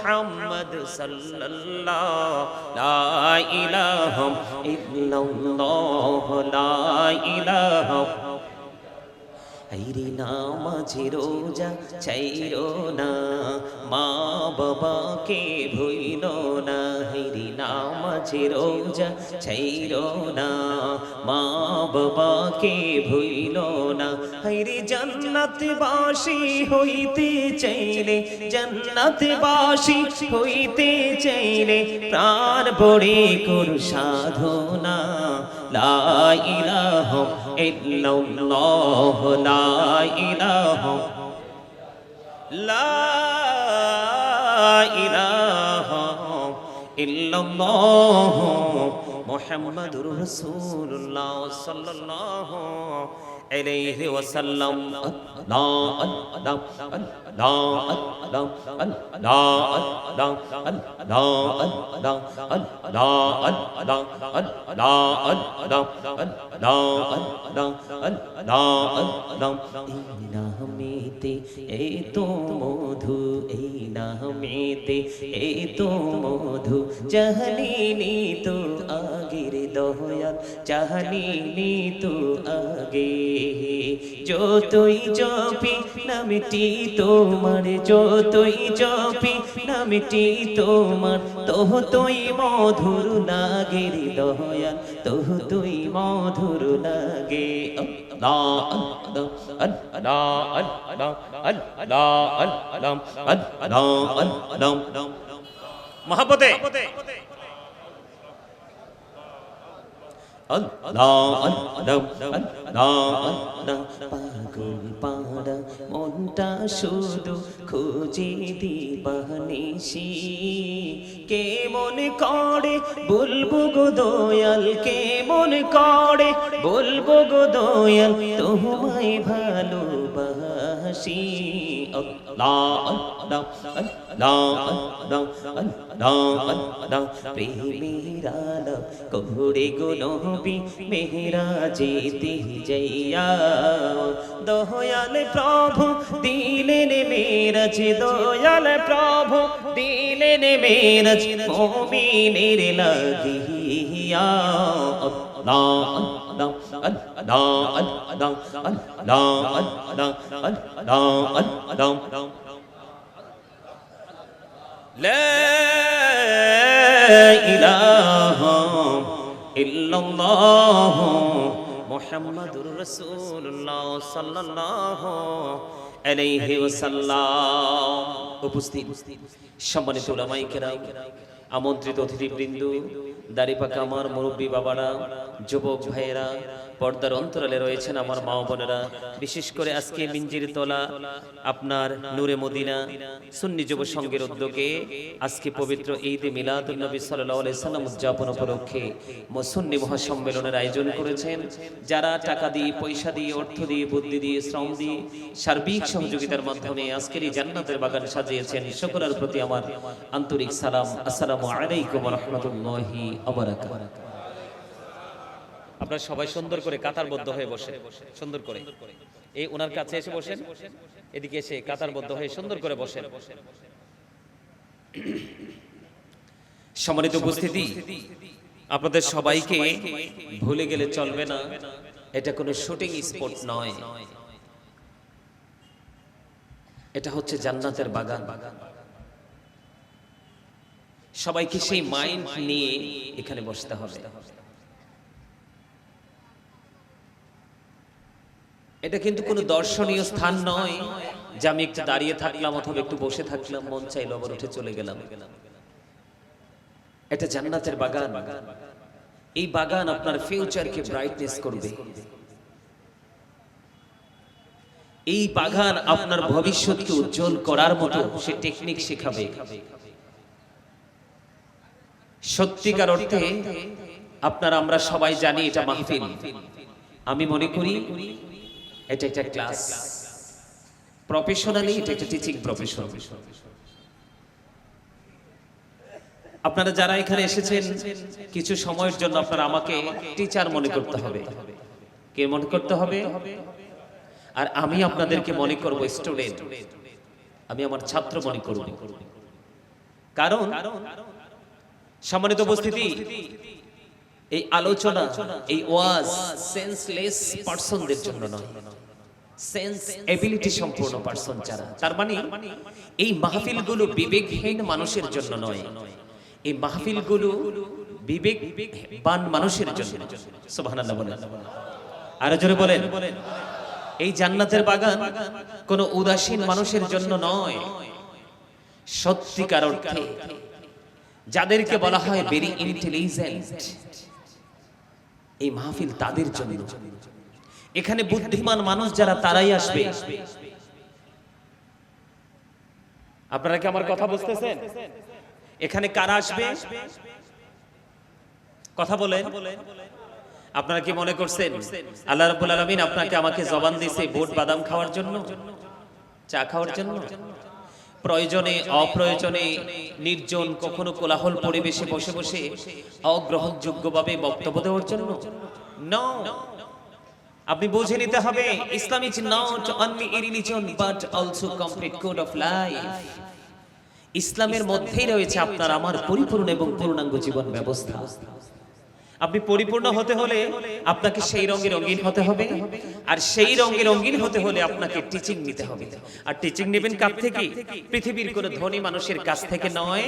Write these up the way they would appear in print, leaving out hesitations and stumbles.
মুহাম্মদ সাল্লাল্লাহু লা ইলাহা ইল্লাল্লাহ লা ইলাহা হাইরে নামাজে রোজা ছাইরো না মা বাবাকে ভুইলো না হাইরে নামাজে রোজা ছাইরো না মা বাবাকে ভুইলো না হাইরে জান্নাতবাসী হইতে চাইলে জান্নাতবাসী হইতে চাইলে প্রাণ ভরে কর সাধনা লা ইলাহা ইল্লাল্লাহ লা ইলাহা লা ইলাহা ইল্লাল্লাহ মুহাম্মাদুর রাসূলুল্লাহ সাল্লাল্লাহু আলাইহি ওয়াসাল্লাম লা লা লা লা লা লা নামেতে এই তো মধু এই নামেতে এই তো মধু জাহালিনি তো আগের দয়াল জাহালিনি তো আগে যতই জপি নামটি তোমার যতই জপি নামটি তোমার তোই মধুর লাগে রে দয়াল তোই মধুর লাগে মহাপতে পাগল পাড়া মনটা শুধু খুঁজে দিবানিসি কে মনে করে বলবো গো দয়াল কে মনে করে বলবো গো দয়াল তোমায় ভালোবাসি প্রেমের আলাপ করে গো নবী মেহরাজেতে যাইয়া দয়াল প্রভু দিলেন মেরাজ দয়াল প্রভু দিলেন মেরাজ মুমিনের লাগিয়া لا إله إلا الله محمد رسول الله صلى الله عليه وسلم উপস্থিত সম্মানিত উলামায়ে কেরাম আমন্ত্রিত অতিথিবৃন্দ দাড়িপাকা আমার মুরব্বী বাবারা যুবক ভাইয়েরা পর্দার অন্তরালে রয়েছেন আমার মা বোনেরা বিশেষ করে আজকে মিঞ্জির তোলা আপনার নূরে মদিনা সুন্নি যুব সংঘের উদ্যোগে আজকে পবিত্র ঈদ এ মিলাদুন নবী সাল্লাল্লাহু আলাইহি সাল্লাম উদযাপন উপলক্ষে সুন্নি মহাসম্মেলনের আয়োজন করেছেন যারা টাকা দিয়ে পয়সা দিয়ে অর্থ দিয়ে বুদ্ধি দিয়ে শ্রম দিয়ে সার্বিক সহযোগিতার মাধ্যমে আজকের এই জান্নাতের বাগান সাজিয়েছেন সকলের প্রতি আমার আন্তরিক সালাম আসসালামু আলাইকুম ওয়া রাহমাতুল্লাহি ওয়া বারাকাতুহু আপনারা সবাই সুন্দর করে কাতারবদ্ধ হয়ে বসেন সুন্দর করে এই ওনার কাছে এসে বসেন এদিকে এসে কাতারবদ্ধ হয়ে সুন্দর করে বসেন সম্মানিত উপস্থিতি আপনাদের সবাইকে ভুলে গেলে চলবে না এটা কোনো শুটিং স্পট নয় এটা হচ্ছে জান্নাতের বাগান সবাইকে সেই মাইন্ড নিয়ে এখানে বসতে হবে এটা কিন্তু কোনো দর্শনীয় স্থান নয় যে আমি একটু দাঁড়িয়ে থাকলাম অথবা একটু বসে থাকলাম মন চাইলো আবার উঠে চলে গেলাম এটা জান্নাতের বাগান এই বাগান আপনার ফিউচারকে ব্রাইটনেস করবে এই বাগান আপনার ভবিষ্যৎকে উজ্জ্বল করার মতো সে টেকনিক শেখাবে সত্যিকার অর্থে আপনারা আমরা সবাই জানি এটা মাহফিল আমি মনে করি এটা একটা ক্লাস প্রফেশনালি এটা একটা টিচিং প্রফেশন আপনারা যারা এখানে এসেছেন কিছু সময়ের জন্য আপনারা আমাকে টিচার মনে করতে হবে কে মনে করতে হবে আর আমি আপনাদেরকে মনে করব স্টুডেন্ট আমি আমার ছাত্র মনে করব কারণ সম্মানিত উপস্থিতি, এই আলোচনা, এই ওয়াজ সেন্সলেস পারসনদের জন্য নয়, সেন্স এবিলিটি সম্পূর্ণ পারসন যারা, তার মানে এই মাহফিলগুলো বিবেকহীন মানুষের জন্য নয়, এই মাহফিলগুলো বিবেকবান মানুষের জন্য। সুবহানাল্লাহ বলেন, আর জোরে বলেন। এই জান্নাতের বাগান কোনো উদাসীন মানুষের জন্য নয়, সত্যিকার অর্থে যাদেরকে বলা হয় ভেরি ইন্টেলিজেন্ট, এই মাহফিল তাদের জন্য। এখানে বুদ্ধিমান মানুষ যারা তারাই আসবে। আপনারা কি আমার কথা বুঝতেছেন? এখানে কারা আসবে? কথা বলেন। আপনারা কি মনে করছেন আল্লাহ রাব্বুল আলামিন আপনাকে আমাকে জবান দিয়েছে বুট বাদাম খাওয়ার জন্য, চা খাওয়ার জন্য, প্রয়োজনে অপ্রয়োজনে নির্জন কখনো কোলাহল পরিবেশে বসে বসে অগ্রহণযোগ্যভাবে বক্তব্য দেওয়ার জন্য? নো। আপনি বুঝে নিতে হবে, Islam is not only a religion but also complete code of life. ইসলামের মধ্যেই রয়েছে আপনার আমার পরিপূর্ণ এবং পূর্ণাঙ্গ জীবন ব্যবস্থা। আপনি পরিপূর্ণ হতে হলে আপনাকে সেই রঙে রঙিন হতে হবে, আর সেই রঙে রঙিন হতে হলে আপনাকে টিচিং নিতে হবে। আর টিচিং নেবেন কার থেকে? পৃথিবীর কোন ধনী মানুষের কাছ থেকে নয়,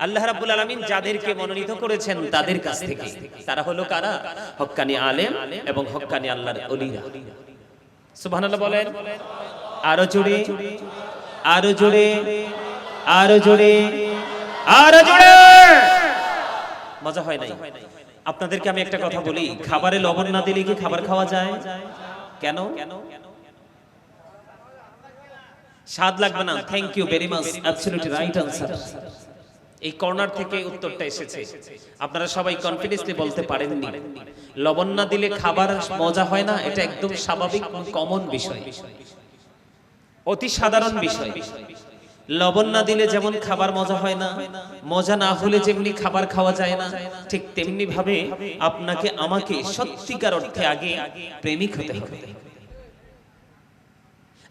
আল্লাহ রাব্বুল আলামিন যাদেরকে মনোনীত করেছেন তাদের কাছ থেকে। তারা হলো কারা? হক্কানি আলেম এবং হক্কানি আল্লাহর ওলিরা। সুবহানাল্লাহ বলেন। আরো জোরে, আরো জোরে, আরো জোরে, আরো জোরে। মজা হয় নাই? আপনাদেরকে আমি একটা কথা বলি, খাবারে লবণ না দিলে কি খাবার খাওয়া যায়? কেন? স্বাদ লাগবে না? Thank you very much, absolutely right answer. এই কর্নার থেকে উত্তরটা এসেছে, আপনারা সবাই কনফিডেন্সলি বলতে পারেননি। লবণ না দিলে খাবার মজা হয় না, এটা একদম স্বাভাবিক কমন বিষয়, অতি সাধারণ বিষয়। লবণ না দিলে যেমন খাবার মজা হয় না, মজা না হলে যেমনি খাবার খাওয়া যায় না, ঠিক তেমনি ভাবে আপনাকে আমাকে সত্যিকার অর্থে আগে প্রেমিক হতে হবে।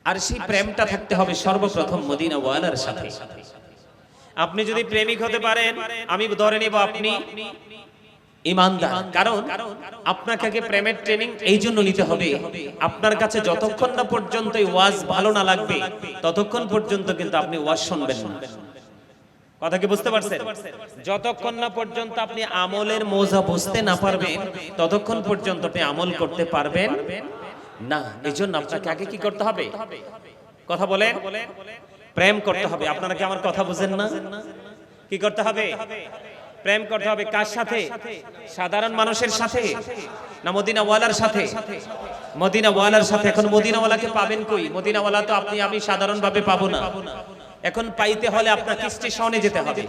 আর সেই প্রেমটা থাকতে হবে সর্বপ্রথম মদিনা ওয়ালার সাথে। আপনি যদি প্রেমিক হতে পারেন, আমি ধরে নেব আপনি ইমানদার। কারণ আপনাকে আগে প্রেমের ট্রেনিং এই জন্য নিতে হবে, আপনার কাছে যতক্ষণ না পর্যন্ত ওয়াজ ভালো না লাগবে ততক্ষণ পর্যন্ত কিন্তু আপনি ওয়াজ শুনবেন না। কথা কি বুঝতে পারছেন? যতক্ষণ না পর্যন্ত আপনি আমলের মজা বুঝতে না পারবেন ততক্ষণ পর্যন্ত আপনি আমল করতে পারবেন না। এজন্য আপনাকে আগে কি করতে হবে? কথা বলেন, প্রেম করতে হবে। আপনারা কি আমার কথা বুঝেন না? কি করতে হবে? প্রেম করতে হবে। কার সাথে? সাধারণ মানুষের সাথে না মদিনা ওয়ালার সাথে? মদিনা ওয়ালার সাথে। এখন মদিনা ওয়ালাকে পাবেন কই? মদিনা ওয়ালা তো আপনি আমি সাধারণ ভাবে পাবো না। এখন পাইতে হলে আপনাকে স্টেশনে যেতে হবে,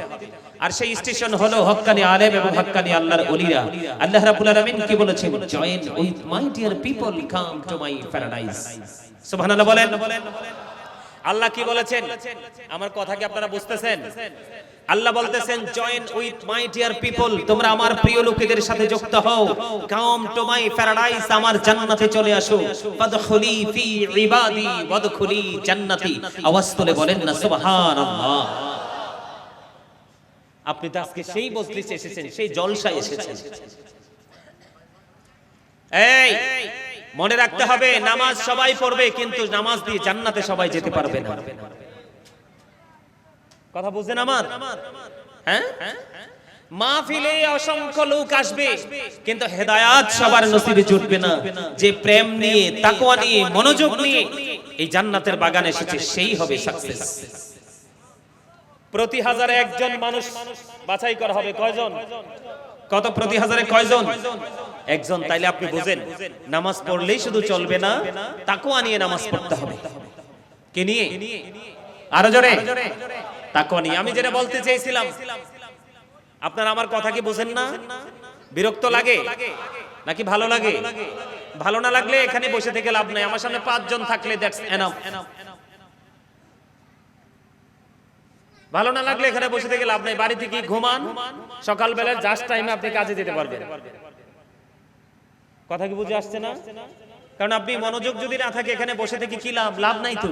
আর সেই স্টেশন হলো হক্কানি আলেম এবং হক্কানি আল্লাহর ওলিরা। আল্লাহ রাব্বুল আলামিন কি বলেছেন? Join with my dear people, come to my paradise. সুবহানাল্লাহ বলেন। আল্লাহ কি বলেছেন? আমার কথা কি আপনারা বুঝতেছেন? আল্লাহ বলতেছেন join with my dear people, তোমরা আমার প্রিয় লোকেদের সাথে যুক্ত হও। কাম টু মাই প্যারাডাইস, আমার জান্নাতে চলে আসো। ফাদখুলি ফি ইবাদি ওয়াদখুলি জান্নাতি। আওয়াজ তুলে বলেন না সুবহানাল্লাহ। আপনি তো আজকে সেই মজলিসে এসেছেন, সেই জলসায় এসেছেন। এই মনে রাখতে হবে, নামাজ সবাই পড়বে কিন্তু নামাজ দিয়ে জান্নাতে সবাই যেতে পারবে না। কথা বুঝেন আমার? হ্যাঁ, মাহফিলে অসংখ্য লোক আসবে কিন্তু হেদায়াত সবার নসিবে জুটবে না। যে প্রেম নিয়ে, তাকওয়া নিয়ে, মনোযোগ নিয়ে এই জান্নাতের বাগানে এসেছে সেই হবে সাকসেস। প্রতি হাজারে একজন মানুষ বাছাই করা হবে। কয়জন? কত? প্রতি হাজারে কয়জন? একজন। তাইলে আপনি বুঝেন, নামাজ পড়লেই শুধু চলবে না, তাকওয়া নিয়ে নামাজ পড়তে হবে। কে নিয়ে? আরো জোরে, তাকওয়া নিয়ে। আমি যেটা বলতে চেয়েছিলাম, আপনারা আমার কথা কি বুঝেন না? বিরক্ত লাগে নাকি ভালো লাগে? ভালো না লাগলে এখানে বসে থেকে লাভ নাই। আমার সামনে 5 জন থাকলে দ্যাটস এনাফ। ভালো না লাগলে এখানে বসে থেকে লাভ নাই। বাড়ি থেকে ঘুমান, সকালবেলার জাস্ট টাইমে আপনি কাজে যেতে পারবেন। কথা কি বুঝে আসছে না? কারণ আপনি মনোযোগ যদি না থাকে এখানে বসে থেকে কি লাভ? লাভ নাই তো।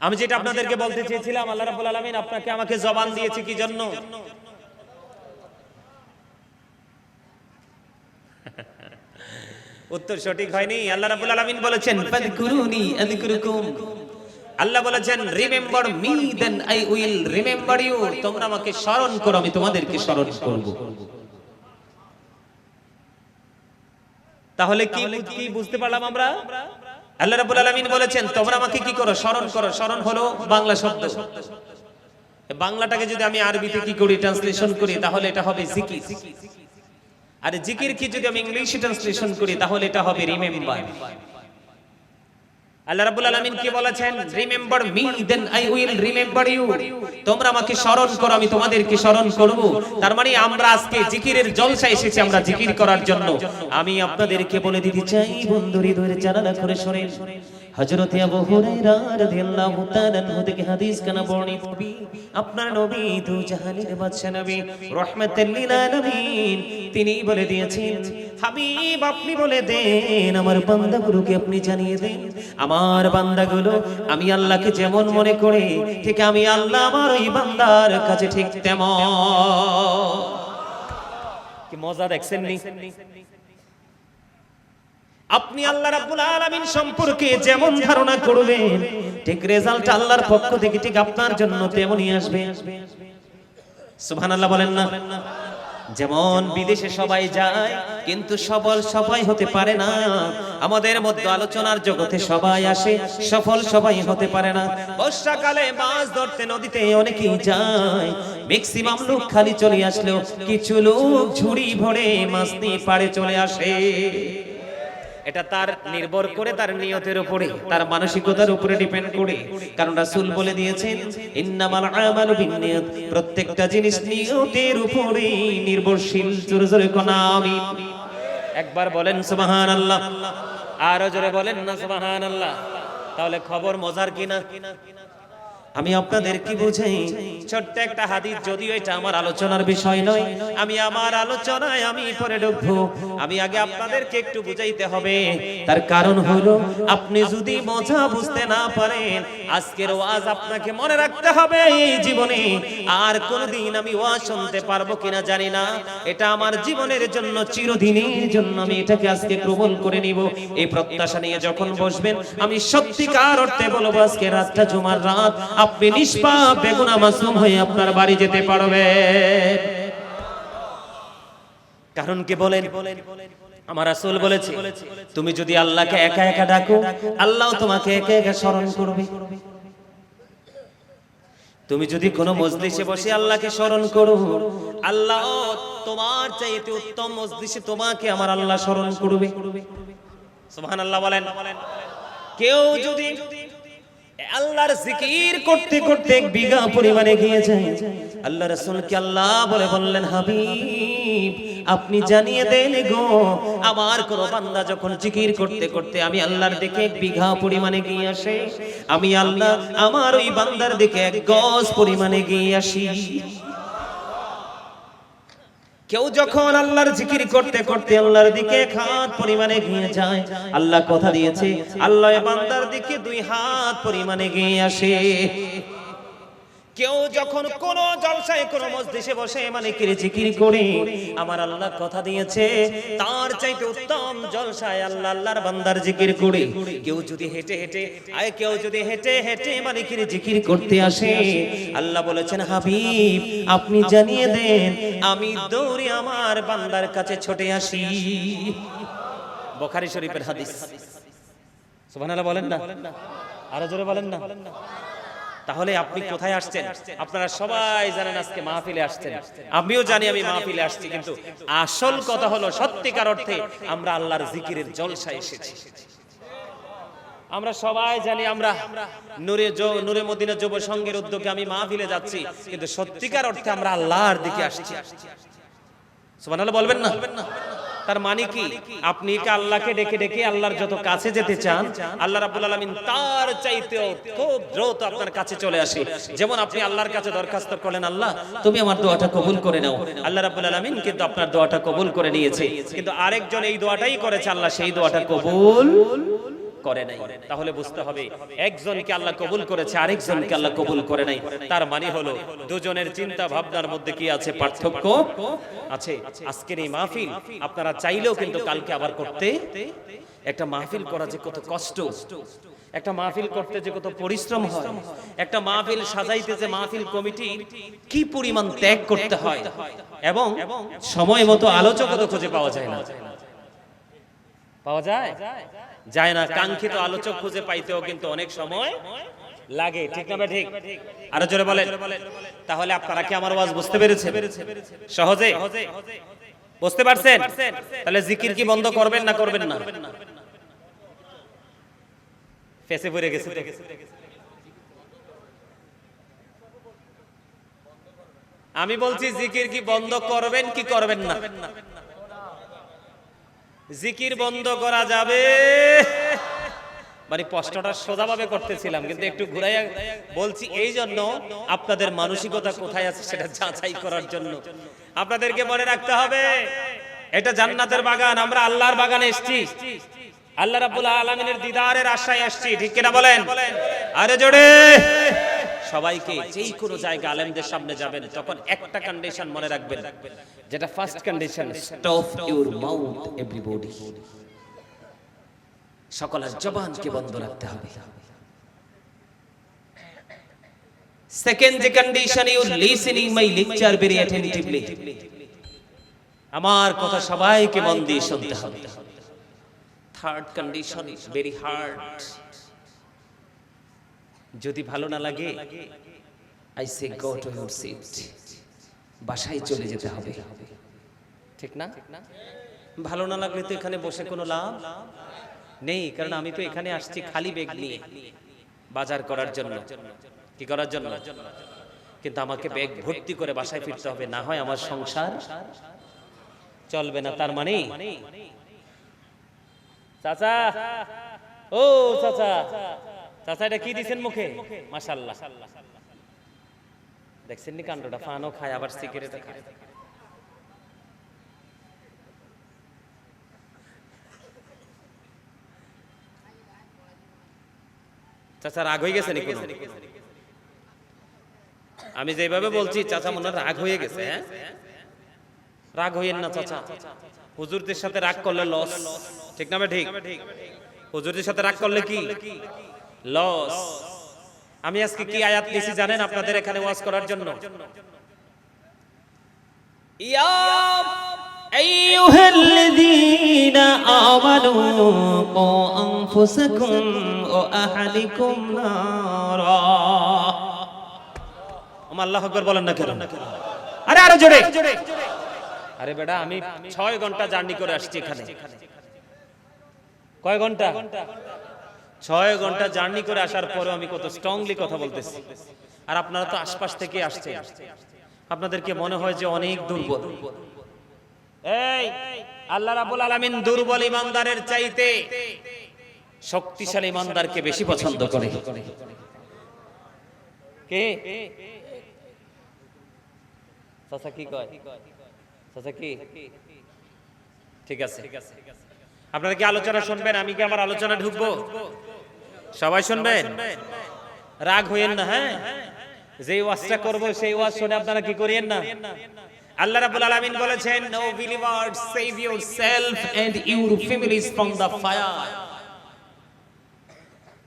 আমি যেটা আপনাদেরকে বলতে চেয়েছিলাম, আল্লাহ রাব্বুল আলামিন আপনাকে আমাকে জবান দিয়েছে কি জন্য? উত্তর সঠিক হয়নি। আল্লাহ রাব্বুল আলামিন বলেছেন ফাযকুরুনি আযকুরুকুম। আল্লাহ বলেছেন remember me then I will remember you. তোমরা আমাকে স্মরণ করো, আমি তোমাদেরকে স্মরণ করব। তাহলে কি বুঝতে পারলাম আমরা? আল্লাহ রাব্বুল আলামিন বলেছেন তোমরা আমাকে কি করো? স্মরণ করো। স্মরণ হলো বাংলা শব্দ। বাংলাটাকে যদি আমি আরবিতে কি করি, ট্রান্সলেশন করি, তাহলে এটা হবে জিকির। আর জিকির কি যদি আমি ইংলিশে ট্রান্সলেশন করি, তাহলে এটা হবে রিমেম্বার। আল্লাহ রাব্বুল আলামিন কি বলেছেন? Remember me then I will remember you. তোমরা আমাকে স্মরণ করো, আমি তোমাদেরকে স্মরণ করব। তার মানে আমরা আজকে জিকিরের জলসা এসেছি, আমরা জিকির করার জন্য। আমি আপনাদেরকে বলে দিতে চাই, বন্ধুর হৃদয়ের জানালা করে শুনেন। হযরত আবু হুরায়রা রাদিয়াল্লাহু তাআলা আনহু থেকে হাদিস কানা বর্ণিত, আপনার নবী দু জাহানের বাদশা নবী রাহমাতুল লিল আলামিন, তিনি বলে দিয়েছেন, হাবিব আপনি বলে দেন, আমার বান্দাগুলোকে আপনি জানিয়ে দেন, আমার বান্দাগুলো আমি আল্লাহকে যেমন মনে করে, ঠিক আমি আল্লাহ আমার ওই বান্দার কাছে ঠিক তেমন। কি মজা দেখছেন নি? আপনি আল্লাহ রাব্বুল আলামিন সম্পর্কে যেমন ধারণা করবেন, ঠিক রেজাল্ট আল্লাহর পক্ষ থেকে ঠিক আপনার জন্য তেমনই আসবে। সুবহানাল্লাহ বলেন না? যেমন বিদেশে সবাই যায়, কিন্তু সবাই হতে পারে না। আমাদের মধ্যে আলোচনার জগতে সবাই আসে, সফল সবাই হতে পারে না। বর্ষাকালে মাছ ধরতে নদীতে অনেকেই যায়, ম্যাক্সিমাম লোক খালি চলে আসলেও কিছু লোক ঝুড়ি ভরে মাছ নিয়ে পাড়ে চলে আসে। এটা তার নির্ভর করে তার নিয়তের উপরে, তার মানসিকতার উপরে ডিপেন্ড করে। কারণ রাসূল বলে দিয়েছেন ইন্নামাল আমালু বিন্নিয়াত, প্রত্যেকটা জিনিস নিয়তের উপরে নির্ভরশীল। জোরে জোরে কোন আমিন। একবার বলেন সুবহানাল্লাহ, আরো জোরে বলেন না সুবহানাল্লাহ। তাহলে খবর মজার কিনা? আমি আপনাদের কি বুঝাই, ছোট্ট একটা হাদিস, যদিও এটা আমার আলোচনার বিষয় নয়, আমি আমার আলোচনায় আমি পরে ঢুকবো। আমি আগে আপনাদেরকে একটু বুঝাইতে হবে। তার কারণ হলো, আপনি যদি মজা বুঝতে না পারেন, আজকের ওয়াজ আপনাকে মনে রাখতে হবে। এই জীবনে আর কোনদিন আমি ওয়াজ শুনতে পারবো কিনা জানি না, এটা আমার জীবনের জন্য চিরদিনের জন্য আমি এটাকে আজকে কবুল করে নিব। এই প্রত্যাশা নিয়ে যখন বসবেন, আমি সত্যিকার অর্থে বলবো, আজকে রাতটা জুমার রাত, আপনি নিষ্পাপ বেগুনাহ মাসুম হয়ে আপনার বাড়ি যেতে পারবেন। কারণ কি বলেন? আমার রাসূল বলেছে, তুমি যদি আল্লাহকে একা একা ডাকো, আল্লাহ তোমাকে একা একা স্মরণ করবে। তুমি যদি কোনো মজলিসে বসে আল্লাহকে স্মরণ করো, আল্লাহ তোমার চাইতে উত্তম মজলিসে তোমাকে আমার আল্লাহ স্মরণ করবে। সুবহানাল্লাহ বলেন। কেউ যদি আল্লাহর জিকির করতে করতে এক বিঘা পরিমাণে গিয়ে যায়, আল্লাহ রাসূলকে আল্লাহ বললেন, হাবিব আপনি জানিয়ে দেন গো, আমার কোন বান্দা যখন জিকির করতে করতে আমি আল্লাহর দিকে এক বিঘা পরিমাণে গিয়ে আসে, আমি আল্লাহ আমার ওই বান্দার দিকে এক গজ পরিমাণে গিয়ে আসি। কেউ যখন আল্লাহর জিকির করতে করতে আল্লাহর দিকে এক হাত পরিমাণে গিয়ে যায়, আল্লাহ কথা দিয়েছে আল্লাহ বান্দার দিকে 2 হাত পরিমাণে গিয়ে আসে। কেউ যখন কোন জলসায় কোন মজলিসে বসে মানে কি জিকির করে, আমার আল্লাহ কথা দিয়েছে তার চাইতে উত্তম জলসায় আল্লাহ আল্লাহর বান্দার জিকির করে। কেউ যদি হেঁটে হেঁটে মানে কি জিকির করতে আসে, আল্লাহ বলেছেন, হাবিব আপনি জানিয়ে দেন, আমি দৌড়ে আমার বান্দার কাছে ছুটে আসি। বুখারী শরীফের হাদিস। সুবহানাল্লাহ বলেন না? আরো জোরে বলেন না? তাহলে আপনি কোথায় আসছেন? আপনারা সবাই জানেন আজকে মাহফিলে আসছেন, আমিও জানি আমি মাহফিলে আসছি, কিন্তু আসল কথা হলো সত্যিকার অর্থে আমরা আল্লাহর জিকিরের জলসায় এসেছি। আমরা সবাই জানি আমরা নূরে মদিনা যুব সংঘের উদ্যোগে আমি মাহফিলে যাচ্ছি, কিন্তু সত্যিকার অর্থে আমরা আল্লাহর দিকে আসছি। সুবহানাল্লাহ বলবেন না? তার মানে কি, আপনি কি আল্লাহকে ডেকে ডেকে আল্লাহর যত কাছে যেতে চান, আল্লাহ রাব্বুল আলামিন তার চাইতেও খুব দ্রুত আপনার কাছে চলে আসে। যেমন আপনি আল্লাহর কাছে দরখাস্ত করলেন, আল্লাহ তুমি আমার দোয়াটা কবুল করে নাও, আল্লাহ রাব্বুল আলামিন কিন্তু আপনার দোয়াটা কবুল করে নিয়েছে। কিন্তু আরেকজন এই দোয়াটাই করেছে, আল্লাহ সেই দোয়াটা কবুল করে নাই। তাহলে বুঝতে হবে একজনকে আল্লাহ কবুল করেছে, আরেকজনকে আল্লাহ কবুল করে নাই। তার মানে হলো দুজনের চিন্তা ভাবনার মধ্যে কি আছে? পার্থক্য আছে। আজকের এই মাহফিল আপনারা চাইলেও কিন্তু কালকে আবার করতে, একটা মাহফিল করা যে কত কষ্ট, একটা মাহফিল করতে যে কত পরিশ্রম হয়, একটা মাহফিল সাজাইতে যে মাহফিল কমিটি কি পরিমাণ ত্যাগ করতে হয়, এবং সময় মতো আলোচকও তো খুঁজে পাওয়া যায় না। পাওয়া যায় যায় না। কাঙ্ক্ষিত আলোচক খুঁজে পাইতেও কিন্তু অনেক সময় লাগে, ঠিক না? ঠিক। আরো জোরে বলেন। তাহলে আপনারা কি আমার ওয়াজ বুঝতে পেরেছেন? সহজে বুঝতে পারছেন? তাহলে জিকির কি বন্ধ করবেন না করবেন না? ফেসে পড়ে গেছে। আমি বলছি জিকির কি বন্ধ করবেন কি করবেন না? জিকির বন্ধ করা যাবে, মানে প্রশ্নটা সোজাভাবে করতেছিলাম কিন্তু একটু ঘুরাইয়া বলছি এই জন্য আপনাদের মানসিকতা কোথায় আছে সেটা যাচাই করার জন্য। আপনাদেরকে মনে রাখতে হবে এটা জান্নাতের বাগান, আমরা আল্লাহর বাগানে এসেছি, আল্লাহ রাব্বুল আলামিনের দিদারের আশায় আসছি, ঠিক কিনা বলেন? আরে জোরে। সবাইকে যেই কোনো জায়গায় আলেমদের সামনে যাবেন তখন একটা কন্ডিশন মনে রাখবেন, যেটা first condition, stop your mouth everybody. সকলের জবানকে বন্ধ রাখতে হবে। সেকেন্ড যে condition, you listening my lecture very attentively. আমার কথা সবাইকে মন দিয়ে শুনতে হবে। Third condition is very hard. যদি ভালো না লাগে, I say go to your seat, বাসায় চলে যেতে হবে, ঠিক না? ভালো না লাগলে তো এখানে বসে কোনো লাভ নেই, কারণ আমি তো এখানে আসছি খালি ব্যাগ নিয়ে বাজার করার জন্য। কি করার জন্য? কিন্তু আমাকে ব্যাগ ভর্তি করে বাসায় ফিরতে হবে, না হয় আমার সংসার চলবে না। তার মানে চাচা, ও চাচা, চাচা এটা কি দিছেন মুখে? মাশাআল্লাহ। দেখছেন নি কাণ্ডটা? পানও খায় আবার সিগারেটও খায়। চাচা রাগ হয়ে গেছে নাকি? আমি যেভাবে বলছি চাচা মনে রাগ হয়ে গেছে। হ্যাঁ, রাগ হইয়েন না চাচা। হুজুরদের সাথে রাগ করলে লস, ঠিক না? ঠিক। হুজুরদের সাথে রাগ করলে কি লস? আমি আজকে কি আয়াত নিয়েছি জানেন আপনাদের এখানে ওয়াজ করার জন্য? ইয়া আইয়ুহাল্লাযীনা আমানু কু আনফুসাকুম ওয়া আহলিকুম নারা। আল্লাহু আকবার বলেন না কেন? আরে আরো জোরে। আরে বেটা, আমি 6 ঘন্টা জার্নি করে আসছি এখানে। কয় ঘন্টা? 6 ঘন্টা জার্নি করে আসার পরেও আমি কত স্ট্রংলি কথা বলতেছি, আর আপনারা তো আশপাশ থেকে আসছেন। আপনাদেরকে মনে হয় যে অনেক দুর্বল। এই আল্লাহ রাব্বুল আলামিন দুর্বল ইমানদারের চাইতে শক্তিশালী ইমানদারকে বেশি পছন্দ করে। কে? চাচা কি কয়? চাচা কি? ঠিক আছে, আপনারা কি আলোচনা শুনবেন? আমি কি আমার আলোচনা ঢুকবো? সবাই শুনবেন, রাগ হইেন না। হ্যাঁ, যে ওয়াজটা করব সেই ওয়াজ শুনে আপনারা কি করিয়েন না। আল্লাহ রাব্বুল আলামিন বলেছেন, no believers, save yourself and your families from the fire.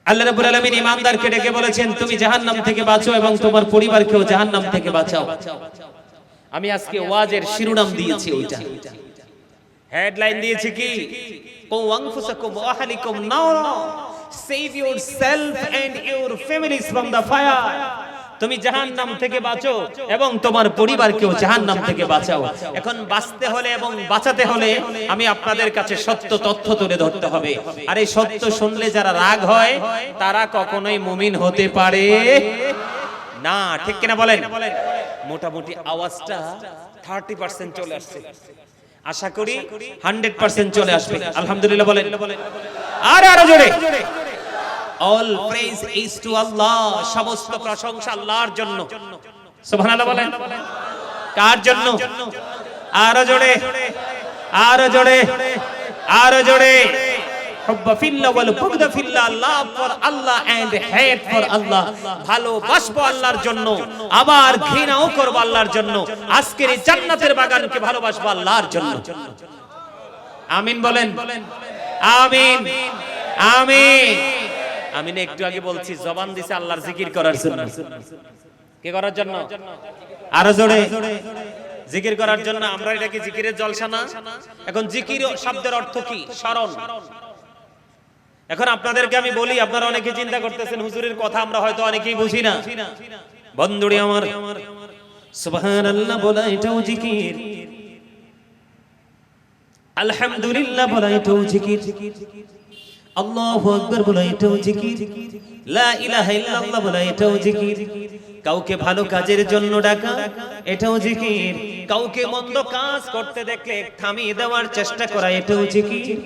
Allah রাব্বুল আলামিন ঈমানদারকে ডেকে বলেছেন, তুমি জাহান্নাম থেকে বাঁচো এবং তোমার পরিবারকেও জাহান্নাম থেকে বাঁচাও। আমি আজকে ওয়াজের শিরোনাম দিয়েছি ওইটা, হেডলাইন দিয়েছি কি? কু আনফুসাকুম ওয়া আহলিকুম নারা, save yourself and your families from the fire. তুমি জাহান্নাম থেকে বাঁচো এবং তোমার পরিবারকেও জাহান্নাম থেকে বাঁচাও। এখন বাঁচতে হলে এবং বাঁচাতে হলে আমি আপনাদের কাছে সত্য তথ্য তুলে ধরতে হবে। আর এই সত্য শুনলে যারা রাগ হয় তারা কখনোই মুমিন হতে পারে না, ঠিক কিনা বলেন? মোটামুটি আওয়াজটা 30% চলে আসছে, আশা করি 100% চলে আসবে। আলহামদুলিল্লাহ বলেন। আর আরো জোরে। All praise is to Allah, সমস্ত প্রশংসা আল্লাহর জন্য। সুবহানাল্লাহ বলেন। কার জন্য? আরো জোরে, আরো জোরে, আরো জোরে। হুব্বা ফিল্লাহ ওয়াল বুগদা ফিল্লাহ, love for Allah and hate for Allah. ভালোবাসবো আল্লাহর জন্য, আবার ঘৃণাও করব আল্লাহর জন্য। আজকের এই জান্নাতের বাগানকে ভালোবাসবো আল্লাহর জন্য। আমিন বলেন, আমিন আমিন আমিন। একটু আগে বলছি জবান দিছে আল্লাহর জিকির করার জন্য। কি করার জন্য? আরো জোরে, জিকির করার জন্য। আমরা এটা কি জিকিরের জলসা না? এখন জিকির শব্দের অর্থ কি? স্মরণ। এখন আপনাদেরকে আমি বলি, আপনারা অনেকে চিন্তা করতেছেন হুজুরের কথা আমরা হয়তো অনেকেই বুঝি না। বন্ধুরে আমার, সুবহানাল্লাহ বলা এটাও জিকির, আলহামদুলিল্লাহ বলা এটাও জিকির, আল্লাহু আকবার বলা এটাও জিকির, লা ইলাহা ইল্লাল্লাহ বলা এটাও জিকির। কাউকে ভালো কাজের জন্য ডাকা এটাও জিকির, কাউকে মন্দ কাজ করতে দেখলে থামিয়ে দেওয়ার চেষ্টা করা এটাও জিকির।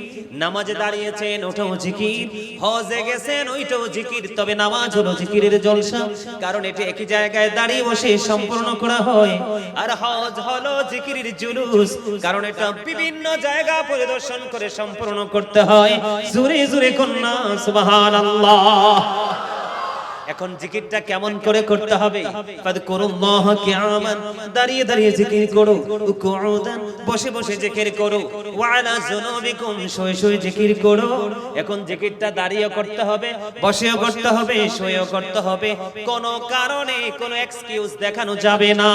নামাজে দাঁড়িয়েছেন ওটাও জিকির, হজে গেছেন ওইটাও জিকির। তবে নামাজ হলো জিকিরের জলসা, কারণ এটা একই জায়গায় দাঁড়িয়ে বসে সম্পূর্ণ করা হয়। আর হজ হলো জিকিরের জুলুস, কারণ এটা বিভিন্ন জায়গা পরিদর্শন করে সম্পূর্ণ করতে হয়। জোরে জোরে কন্যা সুবহানাল্লাহ। এখন জিকিরটা কেমন করে করতে হবে? ফাযকুরুল্লাহ কিয়ামান, দাঁড়িয়ে দাঁড়িয়ে জিকির করো, কুউদান, বসে বসে জিকির করো, ওয়া আলা যুনুবিকুম, শুয়ে শুয়ে জিকির করো। এখন জিকিরটা দাঁড়িয়ে করতে হবে, বসেও করতে হবে, শুয়েও করতে হবে। কোনো কারণে কোনো এক্সকিউজ দেখানো যাবে না।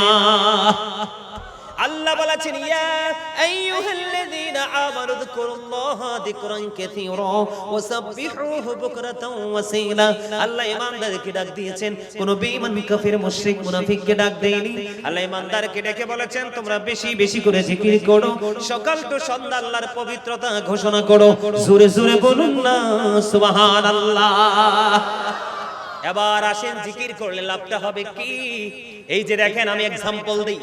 আল্লাহ বলেছেন, ইয়া আইয়ুহাল্লাযীনা আমানু যকুরুল্লাহা যিকরান কাসীরা ওয়া সাব্বিহুহু বুকরাতাও ওয়া আসীলা। আল্লাহ ঈমানদারকে ডাক দিয়েছেন, কোন বেঈমান কাফির মুশরিক মুনাফিককে ডাক দেয়নি। আল্লাহ ঈমানদারকে ডেকে বলেছেন, তোমরা বেশি বেশি করে জিকির করো, সকাল তো সন্ধ্যা আল্লাহর পবিত্রতা ঘোষণা করো। জোরে জোরে বলুন না সুবহানাল্লাহ। এবার আসেন, জিকির করলে লাভটা হবে কি? এই যে দেখেন, আমি এক্সাম্পল দেই,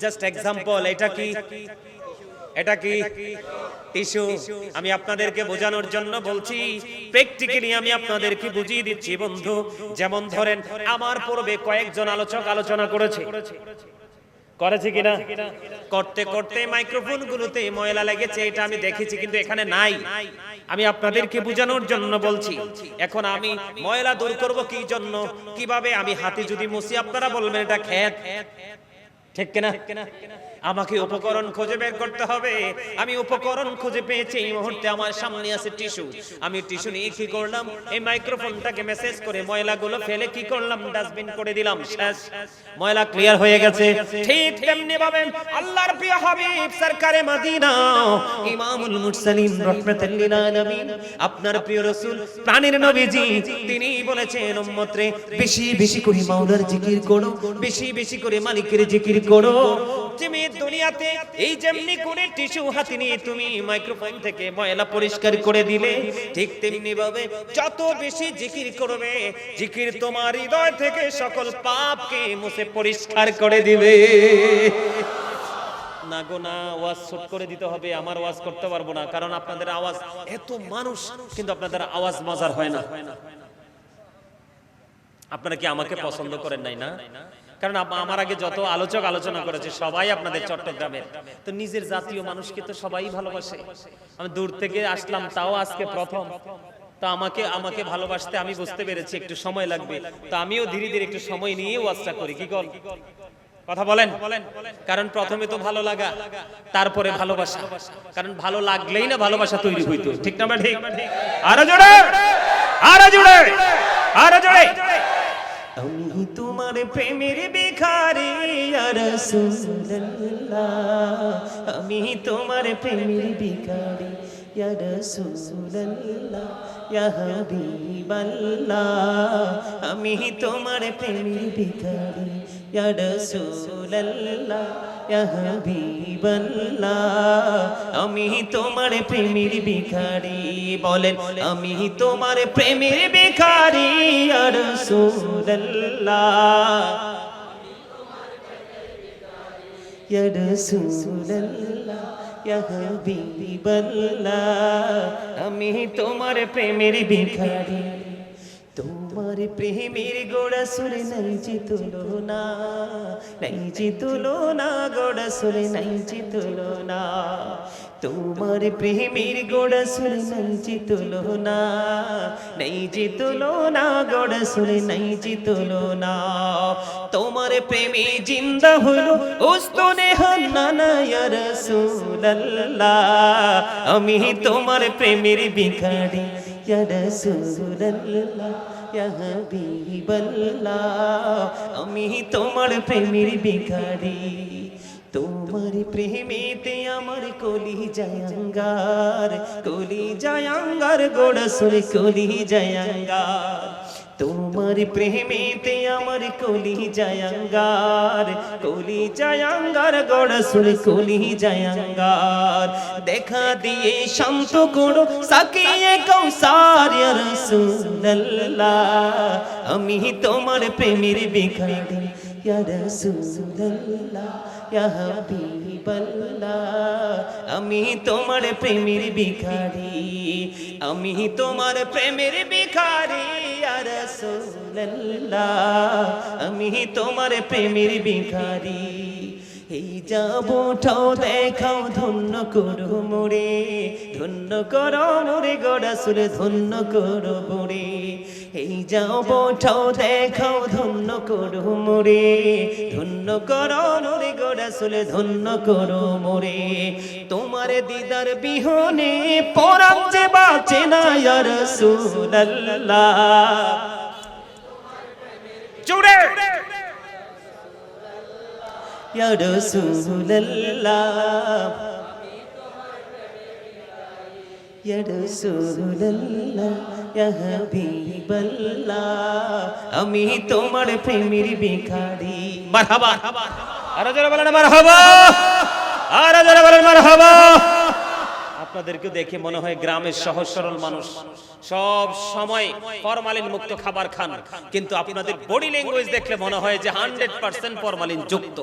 জাস্ট এক্সাম্পল। এটা কি? এটা কি? টিস্যু। আমি আপনাদেরকে বোঝানোর জন্য বলছি, প্র্যাকটিক্যালি আমি আপনাদেরকে বুঝিয়ে দিচ্ছি বন্ধু। যেমন ধরেন, আমার পূর্বে কয়েকজন আলোচক আলোচনা করেছে কিনা? করতে করতে মাইক্রোফোন গুলোতে ময়লা লেগেছে, এটা আমি দেখেছি, কিন্তু এখানে নাই। আমি আপনাদেরকে বোঝানোর জন্য বলছি। এখন আমি ময়লা দূর করব কি জন্য, কিভাবে? আমি হাতে যদি মুছি, আপনারা বলবেন এটা খেত, ঠিক কিনা? আমাকে উপকরণ খুঁজে বের করতে হবে। আমি উপকরণ খুঁজে পেয়েছি। এই মুহূর্তে আমার সামনে আছে টিস্যু। আমি টিস্যু নিয়ে কি করলাম? এই মাইক্রোফোনটাকে মেসেজ করে ময়লাগুলো ফেলে কি করলাম? ডাস্টবিন করে দিলাম। শেষ, ময়লা ক্লিয়ার হয়ে গেছে। ঠিক তেমনি ভাবে আল্লাহর প্রিয় হাবিব সরকারে মদিনা ইমামুল মুরসালিন রাহমাতুল লিল আলামিন, আপনার প্রিয় রাসূল প্রাণের নবীজি, তিনি বলেছেন উম্মতরে বেশি বেশি করে মাওলার জিকির করো, বেশি বেশি করে মালিকের জিকির করো। তুমি দুনিয়াতে এই যেমনি করে টিস্যু হাতে নিয়ে তুমি মাইক্রোফোন থেকে ময়লা পরিষ্কার করে দিলে, ঠিক তেমনি ভাবে যত বেশি জিকির করবে, জিকির তোমার হৃদয় থেকে সকল পাপকে মুছে পরিষ্কার করে দিবে। না গো না, ওয়াজ ছোট করে দিতে হবে। আমার ওয়াজ করতে পারবো না, কারণ আপনাদের আওয়াজ, এত মানুষ কিন্তু আপনাদের আওয়াজ মজার হয় না। আপনারা কি আমাকে পছন্দ করেন নাই না? কারণ আমার আগে যত আলোচক আলোচনা করেছে সবাই আপনাদের চট্টগ্রামের, তো নিজের জাতীয় মানুষকে তো সবাই ভালোবাসে। আমি দূর থেকে আসলাম, তাও আজকে প্রথম। তো আমাকে ভালোবাসতে আমি বুঝতে পেরেছি একটু সময় লাগবে। তো আমিও ধীরে ধীরে একটু সময় নিয়ে ওয়াজটা করি। কি কথা বলেন? কারণ প্রথমে তো ভালো লাগা, তারপরে ভালোবাসা। কারণ ভালো লাগলেই না ভালোবাসা তৈরি হইতো, ঠিক না? ঠিক। আরো জোরে, আরো জোরে, আরো জোরে। আমি তোমার প্রেমের ভিখারি ইয়া রাসূলুল্লাহ, আমি তোমার প্রেমের ভিখারি ইয়া রাসূলুল্লাহ, ইয়া হাবিবাল্লাহ, আমি তোমার প্রেমের ভিখারি ইয়া রাসূলুল্লাহ, ইয়া হাবিবাল্লাহ, আমি তোমার প্রেমের ভিখারি। বলেন, আমি তোমার প্রেমের ভিখারি ইয়া রাসূলুল্লাহ, ইয়া রাসূলুল্লাহ, ইয়া হাবিবাল্লাহ, আমি তোমার প্রেমের ভিখারি। তোমার প্রেমের গোড়া সুরে নাই যে তুলনা, নাই যে তুলনা, গোড়া সুরে নাই যে তুলনা। তোমার প্রেমের গোড়া সুরে নাই যে তুলনা, নাই যে তুলনা, গোড়া সুরে নাই যে তুলনা। তোমার প্রেমে জিন্দা হলো উস্তনে হান্নানা ইয়া রাসূলুল্লাহ। আমি তোমার প্রেমের ভিখারি ইয়া রাসূলুল্লাহ, ইয়া হাবিবাল্লাহ। আমি তোমার প্রেমের ভিখারি, তোমার প্রেমেতে আমার কলি জায়াঙ্গার, কলি জায়াঙ্গার, গোড়া সুরে কলি জায়াঙ্গার। তোমার প্রেমেতে আমার কলি জায়াঙ্গার, কলি জায়াঙ্গার, গোড়া সুরে কলি জায়াঙ্গার। দেখা দিয়ে শান্ত করো সাকিয়ে কৌসার ইয়া রাসূলুল্লাহ। আমি তোমার প্রেমের ভিখারি ইয়া রাসূলুল্লাহ, ইয়া হাবিবাল্লাহ। আমি তোমার প্রেমের ভিখারি, আমি তোমার প্রেমের ভিখারি ইয়া রাসূলুল্লাহ। আমি তোমার প্রেমের ভিখারি। এই যাবো ঠাও দেখাও ধন্য করো মোরে, ধন্য করো মোরে গোড়া সুরে ধন্য করো মোরে। এই যাবো ঠাও দেখাও ধন্য করো মোরে, ধন্য করো মোরে গোড়া সুরে ধন্য করো মোরে। তোমার দিদার বিহনে পরাণ যে বাঁচে না ইয়া রাসূলুল্লাহ। জোরে ইয়া রাসূলুল্লাহ, ইয়া রাসূলুল্লাহ, ইয়া হাবিবাল্লাহ। আমি তোমার প্রেমের ভিখারি। মারহাবা, আরো জোরে বলেন মারহাবা, আরো জোরে বলেন মারহাবা। আপনাদেরকে দেখে মনে হয় গ্রামের সহজ সরল মানুষ, সব সময় ফরমালিন মুক্ত খাবার খান, কিন্তু আপনাদের বডি ল্যাঙ্গুয়েজ দেখলে মনে হয় যে 100% ফরমালিন যুক্ত।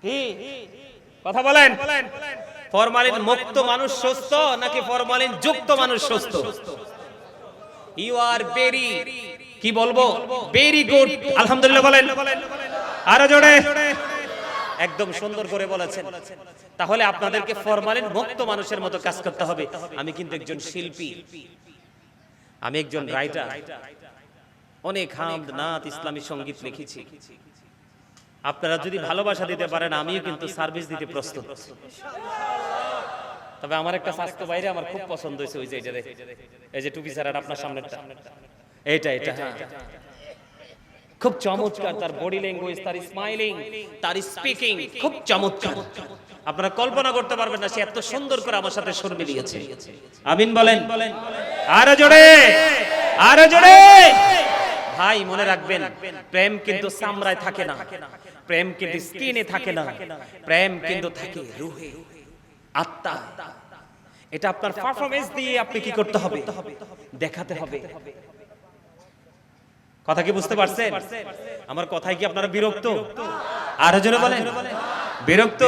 কি কথা বলেন? ফরমালিন মুক্ত মানুষ সুস্থ নাকি ফরমালিন যুক্ত মানুষ সুস্থ? ইউ আর ভেরি, কি বলবো, ভেরি গুড। আলহামদুলিল্লাহ বলেন, আরো জোরে। একদম সুন্দর করে বলেছেন। তাহলে আপনাদেরকে ফরমালিন মুক্ত মানুষের মতো কাজ করতে হবে। আমি কিন্তু একজন শিল্পী, আমি একজন রাইটার, অনেক হামদ নাত ইসলামী সঙ্গীত লিখেছি। আপনারা যদি ভালোবাসা দিতে পারেন আমিও কিন্তু সার্ভিস দিতে প্রস্তুত। তবে আমার একটা স্বাস্থ্য বাইরে আমার খুব পছন্দ হয়েছে, ওই যে এই যে টুপি ছাড়া আপনার সামনেরটা, এটা খুব চমৎকার। তার বডি ল্যাঙ্গুয়েজ, তার স্মাইলিং, তার স্পিকিং খুব চমৎকার। আপনারা কল্পনা করতে পারবেন না সে এত সুন্দর করে আমার সাথে সুর মিলিয়েছে। আমিন বলেন, আরো জোরে, আরো জোরে। ভাই মনে রাখবেন, প্রেম কিন্তু চামড়ায় থাকে না, প্রেম কিন্তু স্কিনে থাকে না, প্রেম কিন্তু থাকে রুহে, আত্মা। এটা আপনার পারফরম্যান্স দিয়ে আপনি কি করতে হবে, দেখাতে হবে। কথা কি বুঝতে পারছেন? আমার কথায় কি আপনারা বিরক্ত? আরো জোরে বলেন, বিরক্ত?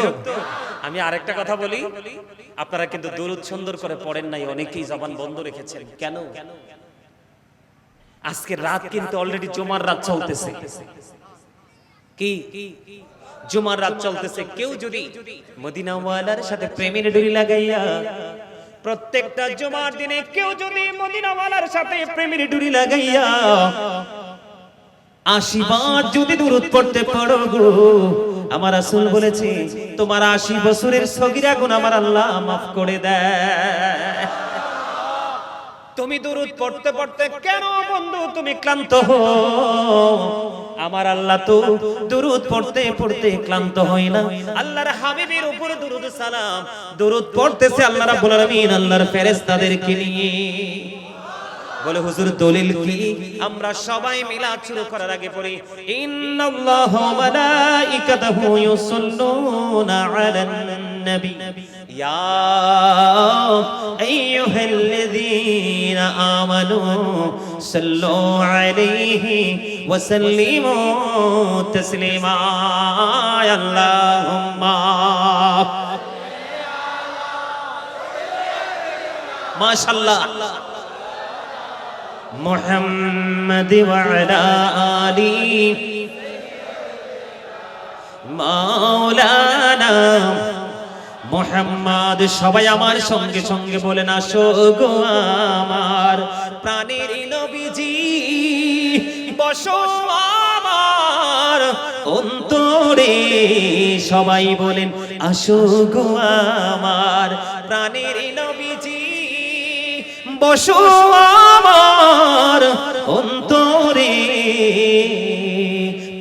আমি আরেকটা কথা বলি, আপনারা কিন্তু দুরূদ সুন্দর করে পড়েন নাই, অনেকেই জবান বন্ধ রেখেছেন। কেন? আজকে রাত কিন্তু অলরেডি জুমার রাত চলতেছে। কি জুমার রাত চলতেছে? কেউ যদি মদিনাওয়ালার সাথে প্রেমের ডুরি লাগাইয়া, প্রত্যেকটা জুমার দিনে কেউ যদি মদিনাওয়ালার সাথে প্রেমের ডুরি লাগাইয়া 80 বার যদি দুরূদ পড়তে পারো গো, আমার রাসূল বলেছে তোমার 80 বছরের সগীরা গুনাহ আমার আল্লাহ মাফ করে দেয়। তুমি দুরূদ পড়তে পড়তে কেন বন্ধু তুমি ক্লান্ত হও? আমার আল্লাহ তো দুরূদ পড়তে পড়তে ক্লান্ত হয় না। আল্লাহর হাবিবের উপর দুরূদ সালাম দুরূদ পড়তেছে আল্লাহ রাব্বুল আলামিন আল্লাহর ফেরেশতাদেরকে নিয়ে। বলে হুজুর দলিল কি? আমরা সবাই মিলাদ শুরু করার আগে পড়ি ইন্নাল্লাহু ওয়া মালাইকাতাহু ইউসাল্লুনা আলান নবী ইয়া আইয়ুহাল্লাযীনা আমানু সাল্লু আলাইহি ওয়া সাল্লিমু তাসলিমা। আল্লাহুম্মা মাশাআল্লাহ। মুহাম্মদ ওয়া আলা আলি মাওলানা মুহাম্মদ। সবাই আমার সঙ্গে সঙ্গে বলেন, আসো গো আমার প্রাণের নবীজি, বসো আমার অন্তরে। সবাই বলেন, আসো গো আমার প্রাণের নবীজি, বসো আমার অন্তরে।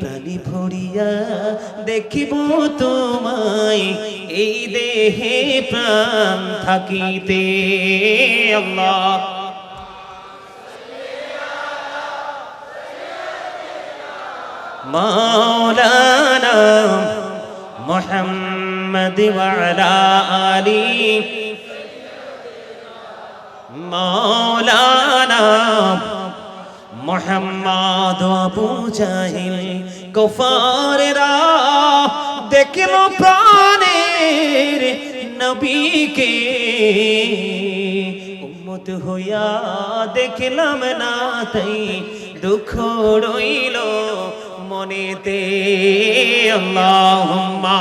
প্রাণী ভরিয়া দেখিব তোমায়, এই দেহে প্রাণ থাকিতে। আল্লাহ মাওলানা মুহাম্মদ ওয়া আলা আলি মাওলানা মুহাম্মদ। আবু জাহিল কুফাররা দেখল প্রাণের নবীকে, উম্মত হইয়া দেখলাম না, তাই দুঃখ রইল মনেতে। আল্লাহুম্মা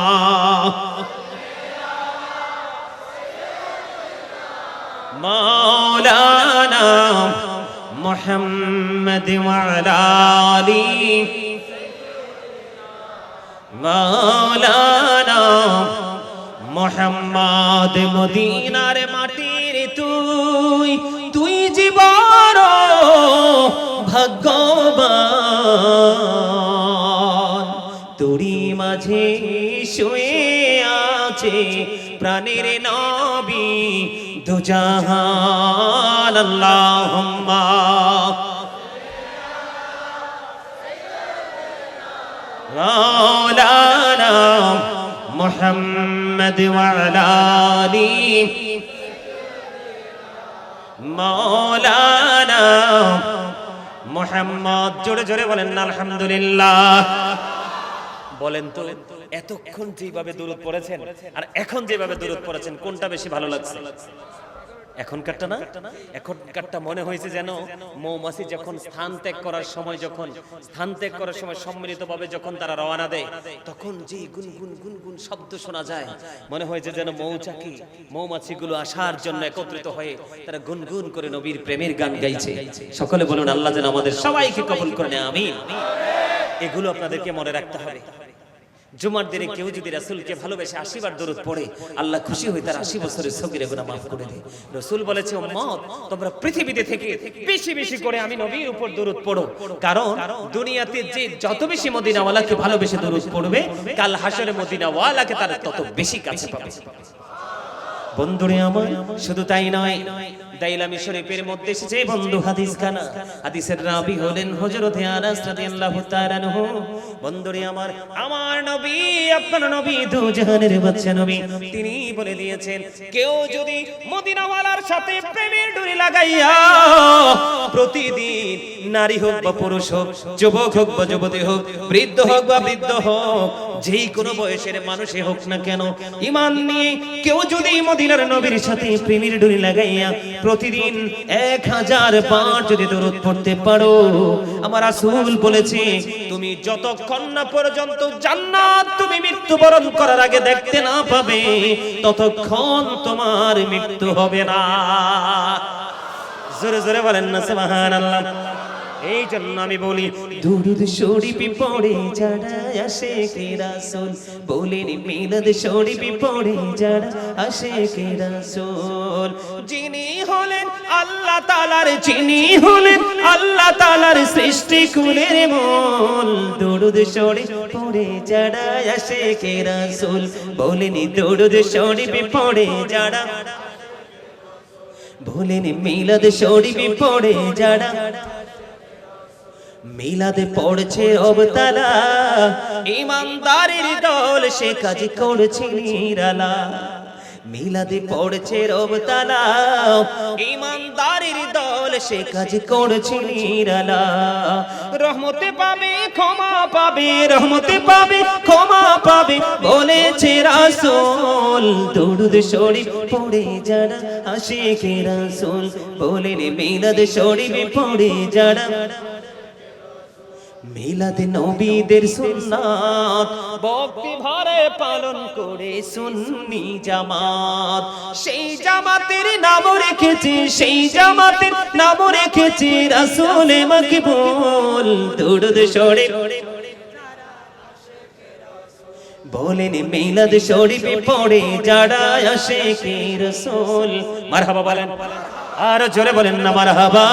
মাওলানা মুহাম্মদ ওয়া আলা আলি মাওলানা মুহাম্মদ। মদিনার মাটির তুই জীবন ভাগ্যবান, তোরি মাঝে শুয়ে আছে প্রাণের নবী দুজাহান। আল্লাহুম্মা মাওলানা মুহাম্মদ ওয়া আলা আলি মাওলানা মুহাম্মদ। জোরে জোরে বলেন না আলহামদুলিল্লাহ। বলেন তো, এতক্ষণ যেভাবে দুরূদ পড়েছেন আর এখন যেভাবে দুরূদ পড়েছেন, কোনটা বেশি ভালো লাগছে? এখনকারটা না? এখনকারটা মনে হয়েছে যেন মৌমাছি যখন স্থান ত্যাগ করার সময় সম্মিলিতভাবে যখন তারা রওনা দেয়, তখন যে গুনগুন গুনগুন শব্দ শোনা যায়, মনে হয়েছে যেন মৌমাছিগুলো আসার জন্য একত্রিত হয়ে তারা গুনগুন করে নবীর প্রেমের গান গাইছে। সকলে বলুন, আল্লাহ যেন আমাদের সবাইকে কবুল করে নেয়, আমিন। এগুলো আপনাদেরকে মনে রাখতে হবে। জুমার দিনে কেউ যদি রাসূলকে ভালোবেসে 80 বার দরুদ পড়ে, আল্লাহ খুশি হয়ে তার 80 বছরের সগীরা গুনাহ maaf করে দেয়। রাসূল বলেছে, উম্মত তোমরা পৃথিবীতে থেকে বেশি বেশি করে আমি নবীর উপর দরুদ পড়ো, কারণ দুনিয়াতে যে যত বেশি মদিনাওয়ালাকে ভালোবেসে দরুদ পড়বে, কাল হাশরে মদিনাওয়ালাকে তার তত বেশি কাছে পাবে। বন্ধুরে আমার, শুধু তাই নয়, দাইলামি শরীফের মধ্যে এসেছে বন্ধু হাদিস খানা। হাদিসের রাবি হলেন হযরত আনাস রাদিয়াল্লাহু তাআলা আনহু। বন্ধুরে আমার, আমার নবী, আপনার নবী, দু জাহানের বাদশা নবী, তিনি বলে দিয়েছেন, কেউ যদি মদিনাওয়ালার সাথে প্রেমের ডুরি লাগাইয়া প্রতিদিন, নারী হোক বা পুরুষ হোক, যুবক হোক বা যুবতী হোক, বৃদ্ধ হোক বা বৃদ্ধ হোক, যেই কোনো বয়সের মানুষই হোক না কেন, ঈমান নিয়ে কেউ যদি মদিনার নবীর সাথে প্রেমের ডুরি লাগাইয়া প্রতিদিন 1000 বার যদি দরুদ পড়তে পারো, আমার রাসূল বলেছে, তুমি যতক্ষণ না পর্যন্ত জান্নাত তুমি মৃত্যুবরণ করার আগে দেখতে না পাবে, ততক্ষণ তোমার মৃত্যু হবে না। জোরে জোরে বলেন না সুবহানাল্লাহ। এই জন্য আমি বলি, দুরুদ শরীফ পড়ে যারা আশিকে রাসূল, বলেন মিলাদ শরীফ পড়ে যারা আশিকে রাসূল, যিনি হলেন আল্লাহ তাআলার, যিনি হলেন আল্লাহ তাআলার সৃষ্টি কুলের মূল, দুরুদ শরীফ পড়ে যারা আশিকে রাসূল, বলেন দুরুদ শরীফ পড়ে যারা, বলেন মিলাদ শরীফ পড়ে যারা, মিলাদে পড়ছে অবতালা, ইমানদারের দল সে কাজ করছে নিরালা। মিলাদে পড়ছে অবতালা, ইমানদারের দল সে কাজ করছে নিরালা। রহমতে পাবে ক্ষমা পাবে, রহমতে পাবে ক্ষমা পাবে, বলেছে রাসূল, দুরুদ শরীফ পড়ে যারা আশিকে রাসূল বলেন মিলাদ শরীফ পড়ে যারা মিলাদ নবীদের সুন্নাত ভক্তি ভরে পালন করে সুন্নি জামাত সেই জামাতের নাম রেখেছে রাসূল মাকবুল দুরুদ শরীফ বলেন মিলাদ শরীফ পড়ে যারা আশিকে রাসূল মারহাবা বলেন আর জোরে বলেন না মারহাবা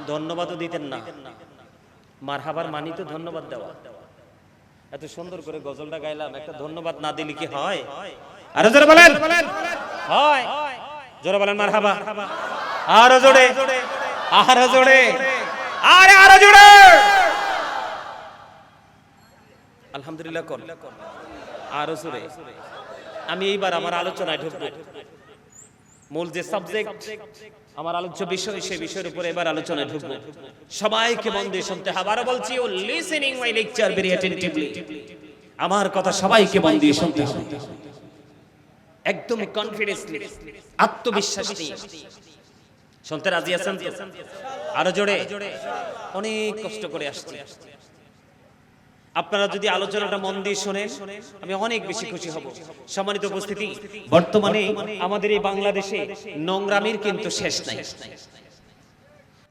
ধন্যবাদও দিতেন না মারহাবার মানি তো ধন্যবাদ দেওয়া এত সুন্দর করে গজলটা গাইলাম একটা ধন্যবাদ না দিলে কি হয় আরো জোরে বলেন হয় জোরে বলেন মারহাবা আরো জোরে আরো জোরে আরো জোরে আলহামদুলিল্লাহ কোন আরো জোরে আমি এইবার আমার আলোচনায় ঢুকবো মূল যে সাবজেক্ট আমার আলোচ্য বিষয় সেই বিষয়ের উপরে এবার আলোচনায় ঢুকবো সবাইকে মন দিয়ে শুনতে হবে আবারো বলছি ও listening my lecture very attentively আমার কথা সবাইকে মন দিয়ে শুনতে হবে একদম কনফিডেন্সলি আত্মবিশ্বাস নিয়ে শুনতে রাজি আছেন আরো জোরে অনেক কষ্ট করে আসছি আপনারা যদি আলোচনাটা মন দিয়ে শুনেন আমি অনেক বেশি খুশি হব সম্মানিত উপস্থিতি বর্তমানে আমাদের এই বাংলাদেশে নোংরামির কিন্তু শেষ নাই